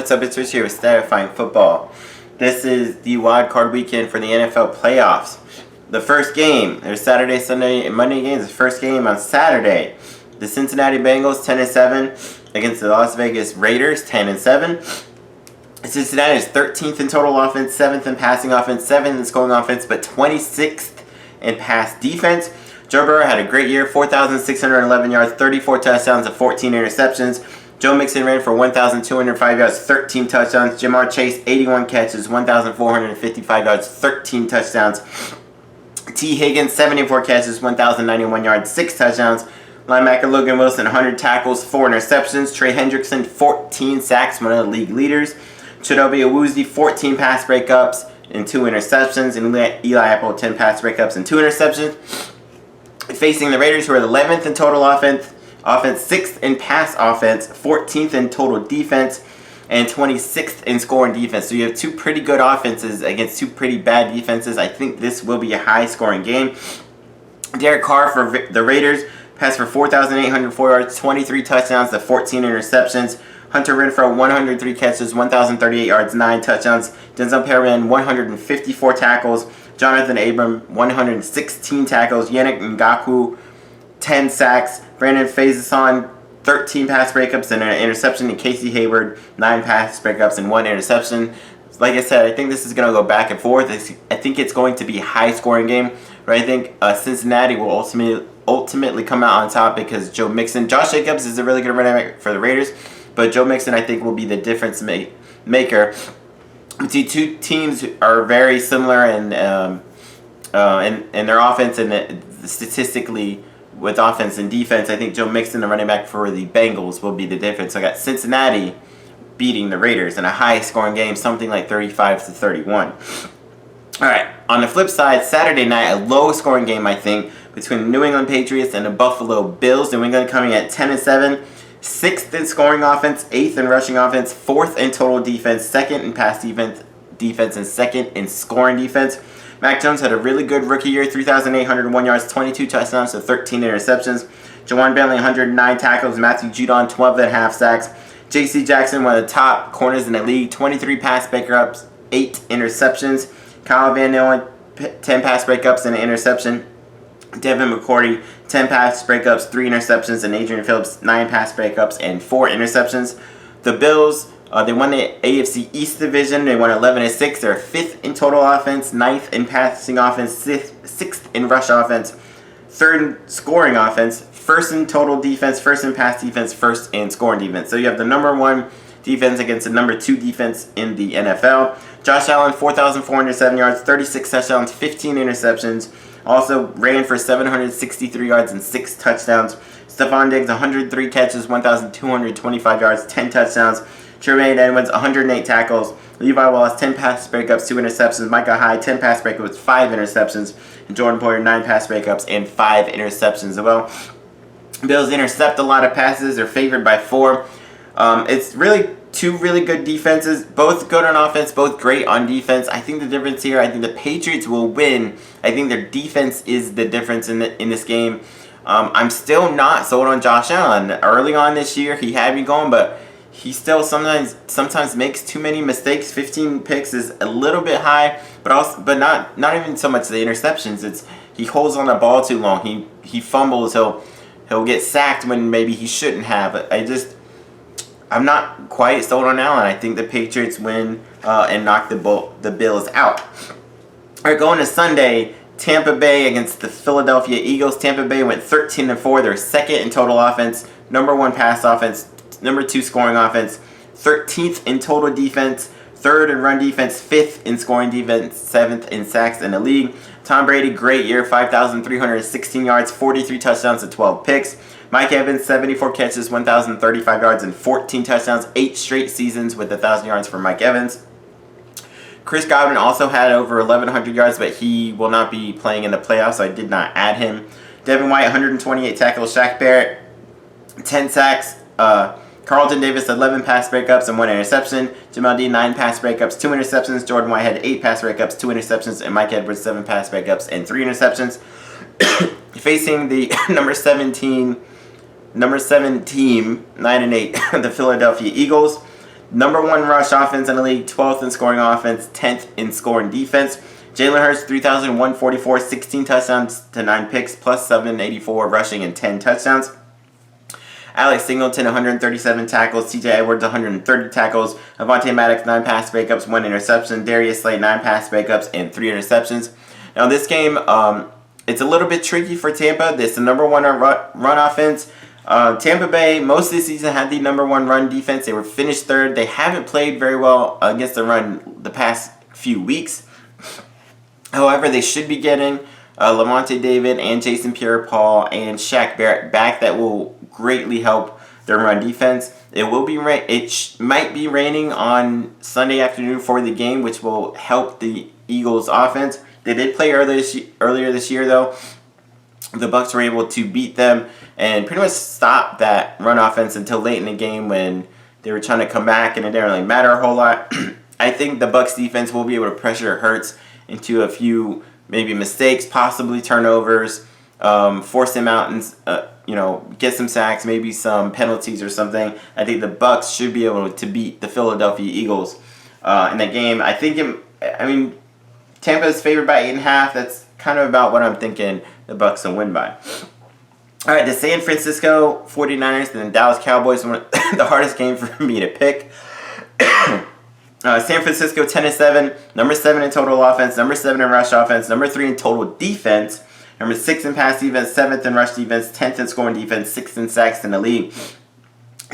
What's up? It's Rich here with Statifying Football. This is the Wildcard weekend for the NFL playoffs. The first game, there's Saturday, Sunday, and Monday games. The first game on Saturday, the Cincinnati Bengals 10-7 against the Las Vegas Raiders 10-7. Cincinnati is 13th in total offense, 7th in passing offense, 7th in scoring offense, but 26th in pass defense. Joe Burrow had a great year, 4,611 yards, 34 touchdowns, and 14 interceptions. Joe Mixon ran for 1,205 yards, 13 touchdowns. Jamar Chase, 81 catches, 1,455 yards, 13 touchdowns. T. Higgins, 74 catches, 1,091 yards, 6 touchdowns. Linebacker Logan Wilson, 100 tackles, 4 interceptions. Trey Hendrickson, 14 sacks, one of the league leaders. Chidobe Awuzie, 14 pass breakups and 2 interceptions. And Eli Apple, 10 pass breakups and 2 interceptions. Facing the Raiders, who are 11th in total offense, 6th in pass offense, 14th in total defense, and 26th in scoring defense. So you have two pretty good offenses against two pretty bad defenses. I think this will be a high-scoring game. Derek Carr for the Raiders passed for 4,804 yards, 23 touchdowns to 14 interceptions. Hunter Renfrow, 103 catches, 1,038 yards, 9 touchdowns. Denzel Perryman, 154 tackles. Jonathan Abram, 116 tackles. Yannick Ngakoue, 10 sacks. Brandon Faison, 13 pass breakups and an interception. And Casey Hayward, 9 pass breakups and 1 interception. Like I said, I think this is going to go back and forth. I think it's going to be a high-scoring game. But I think Cincinnati will ultimately come out on top because Joe Mixon. Josh Jacobs is a really good running back for the Raiders. But Joe Mixon, I think, will be the difference maker. The two teams are very similar in their offense and statistically with offense and defense. I think Joe Mixon, the running back for the Bengals, will be the difference. So I got Cincinnati beating the Raiders in a high-scoring game, something like 35-31. All right, on the flip side, Saturday night, a low-scoring game, I think, between the New England Patriots and the Buffalo Bills. New England coming at 10-7. 6th in scoring offense, 8th in rushing offense, 4th in total defense, 2nd in pass defense, and 2nd in scoring defense. Mac Jones had a really good rookie year, 3,801 yards, 22 touchdowns to 13 interceptions. Jawan Bentley, 109 tackles. Matthew Judon, 12.5 sacks. J.C. Jackson, one of the top corners in the league, 23 pass breakups, 8 interceptions. Kyle Van Nolen, 10 pass breakups and an interception. Devin McCourty, 10 pass breakups, 3 interceptions, and Adrian Phillips, 9 pass breakups and 4 interceptions. The Bills, they won the AFC East Division. They won 11-6. They're 5th in total offense, 9th in passing offense, 6th in rush offense, 3rd in scoring offense, 1st in total defense, 1st in pass defense, 1st in scoring defense. So you have the number 1 defense against the number 2 defense in the NFL. Josh Allen, 4,407 yards, 36 touchdowns, 15 interceptions. Also ran for 763 yards and 6 touchdowns. Stephon Diggs, 103 catches, 1,225 yards, 10 touchdowns. Tremaine Edmonds, 108 tackles. Levi Wallace, 10 pass breakups, 2 interceptions. Micah Hyde, 10 pass breakups, 5 interceptions. And Jordan Poyer, 9 pass breakups and 5 interceptions as well. Bills intercept a lot of passes. They're favored by 4. It's really two really good defenses, both good on offense, both great on defense. I think the difference here, I think the Patriots will win. I think their defense is the difference in this game. I'm still not sold on Josh Allen. Early on this year, he had me going, but he still sometimes makes too many mistakes. 15 picks is a little bit high, but not even so much the interceptions. It's he holds on the ball too long. He fumbles. He'll get sacked when maybe he shouldn't have. I'm not quite sold on Allen. I think the Patriots win and knock the Bills out. All right, going to Sunday, Tampa Bay against the Philadelphia Eagles. Tampa Bay went 13-4. They're 2nd in total offense, number 1 pass offense, number 2 scoring offense, 13th in total defense, 3rd in run defense, 5th in scoring defense, 7th in sacks in the league. Tom Brady, great year, 5,316 yards, 43 touchdowns to 12 picks. Mike Evans, 74 catches, 1,035 yards, and 14 touchdowns. 8 straight seasons with 1,000 yards for Mike Evans. Chris Godwin also had over 1,100 yards, but he will not be playing in the playoffs, so I did not add him. Devin White, 128 tackles. Shaq Barrett, 10 sacks. Carlton Davis, 11 pass breakups and 1 interception. Jamal Dean, 9 pass breakups, 2 interceptions. Jordan White had 8 pass breakups, 2 interceptions. And Mike Edwards, 7 pass breakups and 3 interceptions. Facing the number 7 team, 9-8, the Philadelphia Eagles. Number 1 rush offense in the league, 12th in scoring offense, 10th in scoring defense. Jalen Hurts, 3,144, 16 touchdowns to 9 picks, plus 784 rushing and 10 touchdowns. Alex Singleton, 137 tackles. TJ Edwards, 130 tackles. Avonte Maddox, 9 pass breakups, 1 interception. Darius Slay, 9 pass breakups, and 3 interceptions. Now, this game, it's a little bit tricky for Tampa. This is the number 1 run offense. Tampa Bay, most of the season, had the number 1 run defense. They were finished 3rd. They haven't played very well against the run the past few weeks. However, they should be getting Lavonte David and Jason Pierre-Paul and Shaq Barrett back. That will greatly help their run defense. It will be might be raining on Sunday afternoon for the game, which will help the Eagles' offense. They did play earlier this year, though. The Bucs were able to beat them and pretty much stop that run offense until late in the game when they were trying to come back, and it didn't really matter a whole lot. I think the Bucs defense will be able to pressure Hurts into a few maybe mistakes, possibly turnovers, force him out and get some sacks, maybe some penalties or something. I think the Bucs should be able to beat the Philadelphia Eagles in that game. Tampa is favored by 8.5. That's kind of about what I'm thinking the Bucs will win by. All right, the San Francisco 49ers and the Dallas Cowboys, one of the hardest game for me to pick. San Francisco 10-7, number 7 in total offense, number 7 in rush offense, number 3 in total defense, number 6 in pass defense, 7th in rush defense, 10th in scoring defense, 6th in sacks in the league.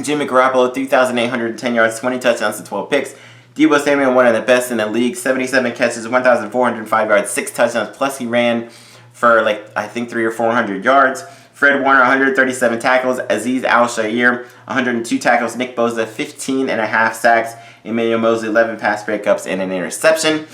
Jimmy Garoppolo, 3,810 yards, 20 touchdowns to 12 picks. Deebo Samuel, one of the best in the league, 77 catches, 1,405 yards, 6 touchdowns, plus he ran for 300 or 400 yards. Fred Warner, 137 tackles. Azeez Al-Shaair, 102 tackles. Nick Bosa, 15.5 sacks. Emmanuel Mosley, 11 pass breakups and an interception.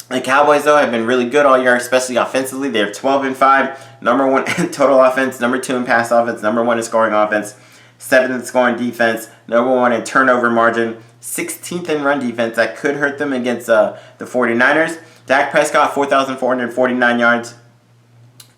The Cowboys, though, have been really good all year, especially offensively. They're 12-5, number 1 in total offense, number 2 in pass offense, number 1 in scoring offense, 7th in scoring defense, number 1 in turnover margin, 16th in run defense. That could hurt them against the 49ers. Dak Prescott, 4,449 yards,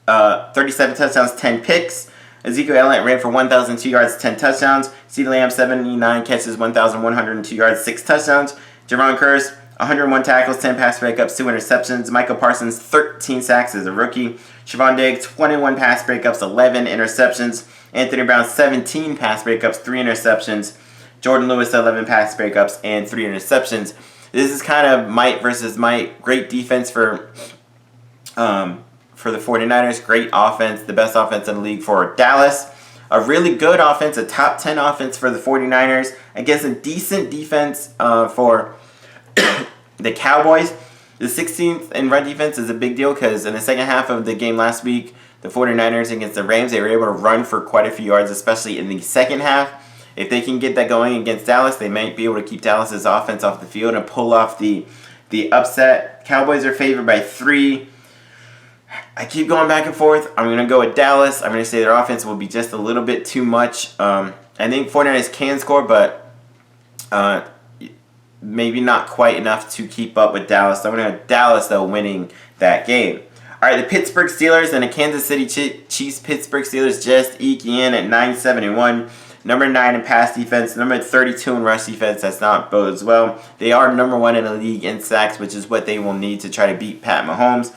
37 touchdowns, 10 picks. Ezekiel Elliott ran for 1,002 yards, 10 touchdowns. CeeDee Lamb, 79 catches, 1,102 yards, 6 touchdowns. Javon Curse, 101 tackles, 10 pass breakups, 2 interceptions. Michael Parsons, 13 sacks as a rookie. Siobhan Diggs, 21 pass breakups, 11 interceptions. Anthony Brown, 17 pass breakups, 3 interceptions. Jordan Lewis, 11 pass breakups, and 3 interceptions. This is kind of might versus might. Great defense for the 49ers. Great offense, the best offense in the league for Dallas. A really good offense, a top 10 offense for the 49ers against a decent defense for the Cowboys. The 16th in run defense is a big deal because in the second half of the game last week, the 49ers against the Rams, they were able to run for quite a few yards, especially in the second half. If they can get that going against Dallas, they might be able to keep Dallas's offense off the field and pull off the upset. Cowboys are favored by 3. I keep going back and forth. I'm going to go with Dallas. I'm going to say their offense will be just a little bit too much. I think 49ers can score, but maybe not quite enough to keep up with Dallas. So I'm going to have Dallas, though, winning that game. All right, the Pittsburgh Steelers and the Kansas City Chiefs. Pittsburgh Steelers just eking in at 9-7-1. Number 9 in pass defense, number 32 in rush defense. That's not bodes well. They are number 1 in the league in sacks, which is what they will need to try to beat Pat Mahomes.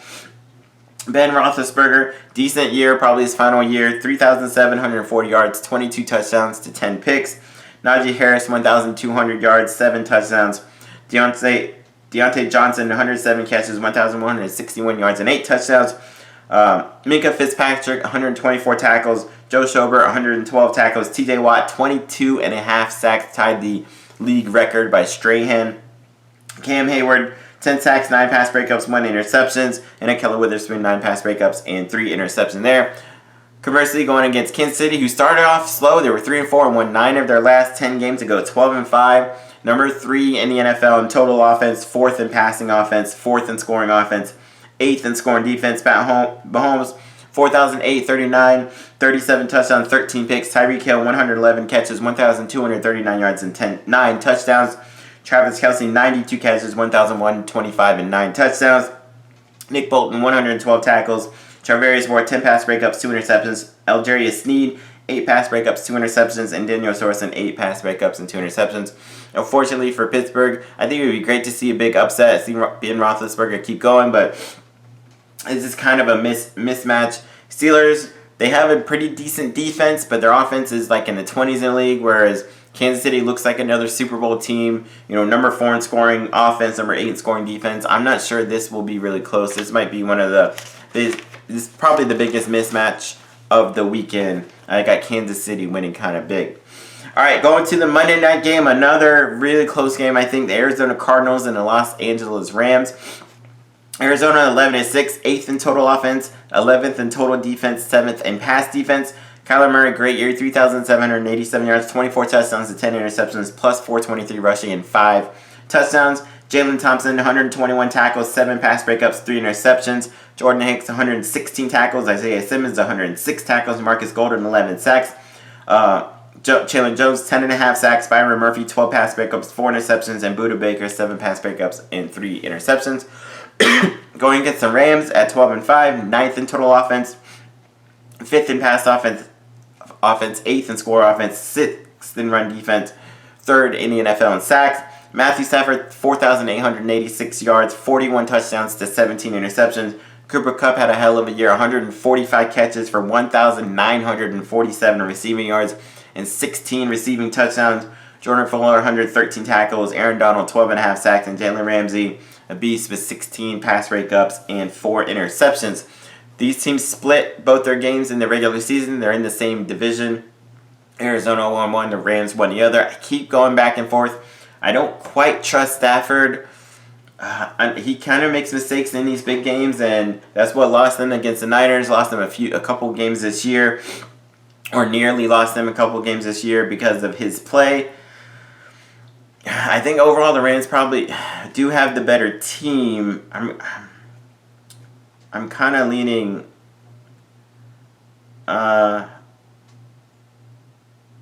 Ben Roethlisberger, decent year, probably his final year, 3,740 yards, 22 touchdowns to 10 picks. Najee Harris, 1,200 yards, 7 touchdowns. Deontay Johnson, 107 catches, 1,161 yards, and 8 touchdowns. Minka Fitzpatrick, 124 tackles. Joe Schobert, 112 tackles. TJ Watt, 22.5 sacks, tied the league record by Strahan. Cam Hayward, 10 sacks, 9 pass breakups, 1 interceptions. And Ahkello Witherspoon, 9 pass breakups, and 3 interceptions there. Conversely, going against Kansas City, who started off slow. They were 3-4 and won 9 of their last 10 games to go 12-5. Number 3 in the NFL in total offense, 4th in passing offense, 4th in scoring offense, 8th in scoring defense. Pat Mahomes, 4,839, 37 touchdowns, 13 picks. Tyreek Hill, 111 catches, 1,239 yards, and 9 touchdowns. Travis Kelce, 92 catches, 1,125, and 9 touchdowns. Nick Bolton, 112 tackles. Charvarius Ward, 10 pass breakups, 2 interceptions. Algerius Sneed, 8 pass breakups, 2 interceptions, and Daniel Sorensen 8 pass breakups and 2 interceptions. Unfortunately for Pittsburgh, I think it would be great to see a big upset, see Ben Roethlisberger keep going, but it's just kind of a mismatch. Steelers, they have a pretty decent defense, but their offense is like in the 20s in the league, whereas Kansas City looks like another Super Bowl team. Number 4 in scoring offense, number 8 in scoring defense. I'm not sure this will be really close. This might be one of this is probably the biggest mismatch of the weekend. I got Kansas City winning kind of big. All right, going to the Monday night game, another really close game. I think the Arizona Cardinals and the Los Angeles Rams. Arizona 11-6, 8th in total offense, 11th in total defense, 7th in pass defense. Kyler Murray, great year, 3,787 yards, 24 touchdowns to 10 interceptions, plus 423 rushing and 5 touchdowns. Jalen Thompson, 121 tackles, 7 pass breakups, 3 interceptions. Jordan Hicks, 116 tackles. Isaiah Simmons, 106 tackles. Marcus Golden, 11 sacks. Chandler Jones, 10.5 sacks. Byron Murphy, 12 pass breakups, 4 interceptions. And Budda Baker, 7 pass breakups and 3 interceptions. Going against the Rams at 12-5, 9th in total offense, 5th in pass offense, 8th in score offense, 6th in run defense, 3rd in the NFL in sacks. Matthew Stafford, 4,886 yards, 41 touchdowns to 17 interceptions. Cooper Kupp had a hell of a year, 145 catches for 1,947 receiving yards and 16 receiving touchdowns. Jordan Fuller, 113 tackles. Aaron Donald, 12.5 sacks. And Jalen Ramsey, a beast with 16 pass breakups and 4 interceptions. These teams split both their games in the regular season. They're in the same division. Arizona won one, the Rams won the other. I keep going back and forth. I don't quite trust Stafford. He kind of makes mistakes in these big games, and that's what lost them against the Niners. Lost them a couple games this year, or nearly lost them a couple games this year because of his play. I think overall the Rams probably do have the better team. I'm kind of leaning.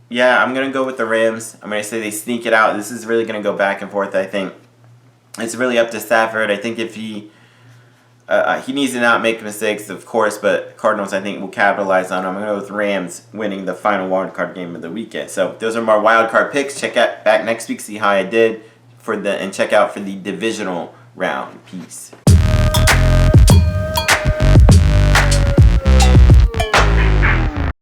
Yeah, I'm going to go with the Rams. I'm going to say they sneak it out. This is really going to go back and forth, I think. It's really up to Stafford. I think if he needs to not make mistakes, of course, but Cardinals, I think, will capitalize on them. I'm going to go with Rams winning the final wildcard game of the weekend. So those are my wildcard picks. Check out back next week, see how I did, and check out for the divisional round. Peace.